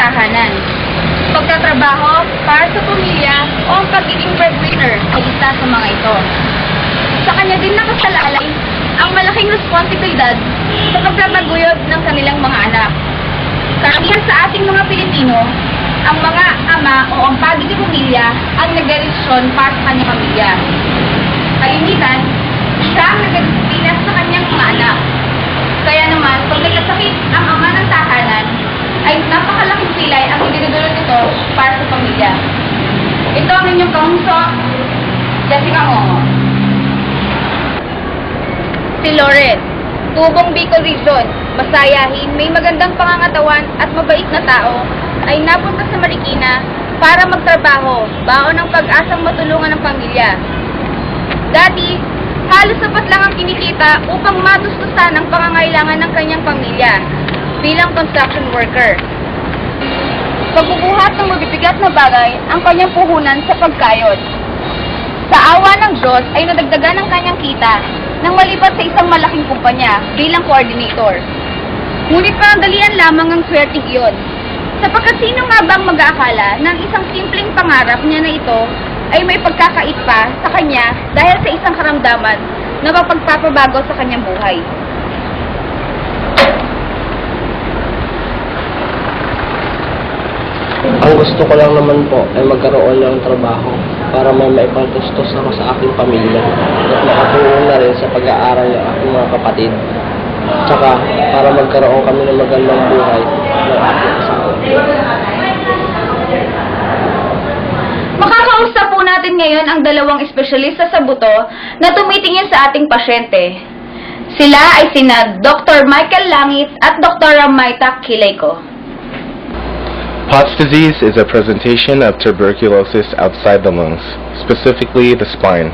tahanan. Pagtatrabaho para sa pamilya o ang pagiging breadwinner ay isa sa mga ito. Sa kanya din nakasalalay ang malaking responsibilidad sa pagtataguyod ng kanilang mga anak. Karamihan sa ating mga Pilipino, ang mga ama o ang padre de pamilya ang nagdedesisyon para sa kanyang pamilya. Kalimitan, siya ang nagdedisiplina sa kanyang mga anak. Kaya naman, pag nagkasakit ang ama ng tahanan, ay napakalaking pilay ang idinudulot nito para sa pamilya. Ito ang inyong kamuso, Jessica Mongo. Si Loren, tubong Bicol Region, masayahin, may magandang pangangatawan at mabait na tao, ay napunta sa Marikina para magtrabaho, baon ng pag-asang matulungan ng pamilya. Dati, halos sapat lang ang kinikita upang matustusan ang pangangailangan ng kanyang pamilya bilang construction worker. Pagbubuhat ng mabibigat na bagay ang kanyang puhunan sa pagkayod. Sa awa ng Diyos ay nadagdagan ang kanyang kita nang malipat sa isang malaking kumpanya bilang coordinator. Ngunit panandalian lamang ang swerte iyon. Sapagkat sino nga bang mag-aakala ng isang simpleng pangarap niya na ito ay may pagkakait pa sa kanya dahil sa isang karamdaman na mapagpapabago sa kanyang buhay. Ang gusto ko lang naman po ay magkaroon ng trabaho para may maipagtustos ako sa aking pamilya at makatulong na rin sa pag-aaral ng aking mga kapatid. Tsaka para magkaroon kami ng magandang buhay ng aking asawa. Makakausap po natin ngayon ang dalawang espesyalista sa buto na tumitingin sa ating pasyente. Sila ay sina Dr. Michael Langit at Dr. Maita Kilayko. POTS disease is a presentation of tuberculosis outside the lungs, specifically the spine.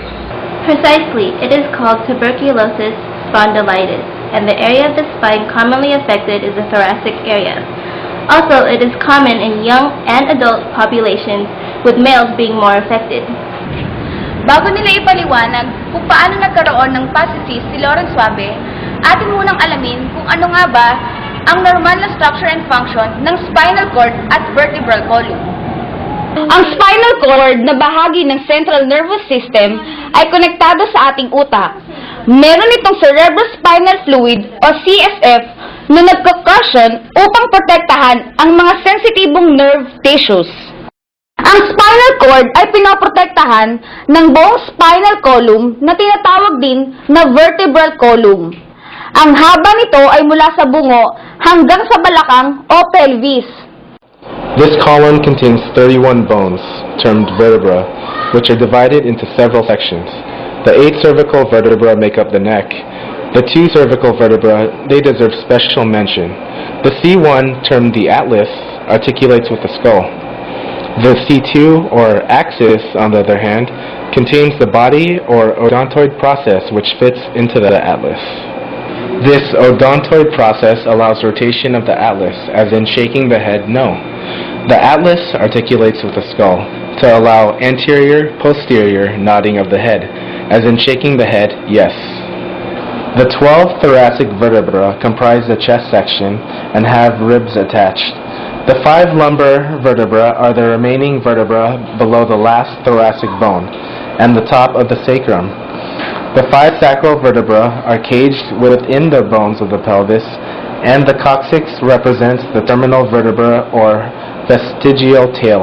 Precisely, it is called tuberculosis spondylitis, and the area of the spine commonly affected is the thoracic area. Also, it is common in young and adult populations, with males being more affected. Bago nila ipaliwanag kung paano nagkaroon ng POTS disease si Lauren Suave, atin munang alamin kung ano nga ba ang normal na structure and function ng spinal cord at vertebral column. Ang spinal cord na bahagi ng central nervous system ay konektado sa ating utak. Meron itong cerebrospinal fluid o CSF na nagka-cushion upang protektahan ang mga sensitibong nerve tissues. Ang spinal cord ay pinoprotektahan ng buong spinal column na tinatawag din na vertebral column. Ang haba nito ay mula sa bungo hanggang sa balakang o pelvis. This column contains 31 bones, termed vertebra, which are divided into several sections. The 8 cervical vertebrae make up the neck. The 2 cervical vertebrae, they deserve special mention. The C1, termed the atlas, articulates with the skull. The C2, or axis, on the other hand, contains the body or odontoid process which fits into the atlas. This odontoid process allows rotation of the atlas, as in shaking the head, no. The atlas articulates with the skull to allow anterior-posterior nodding of the head, as in shaking the head, yes. The 12 thoracic vertebrae comprise the chest section and have ribs attached. The 5 lumbar vertebrae are the remaining vertebrae below the last thoracic bone and the top of the sacrum. The 5 sacral vertebrae are caged within the bones of the pelvis, and the coccyx represents the terminal vertebra or vestigial tail.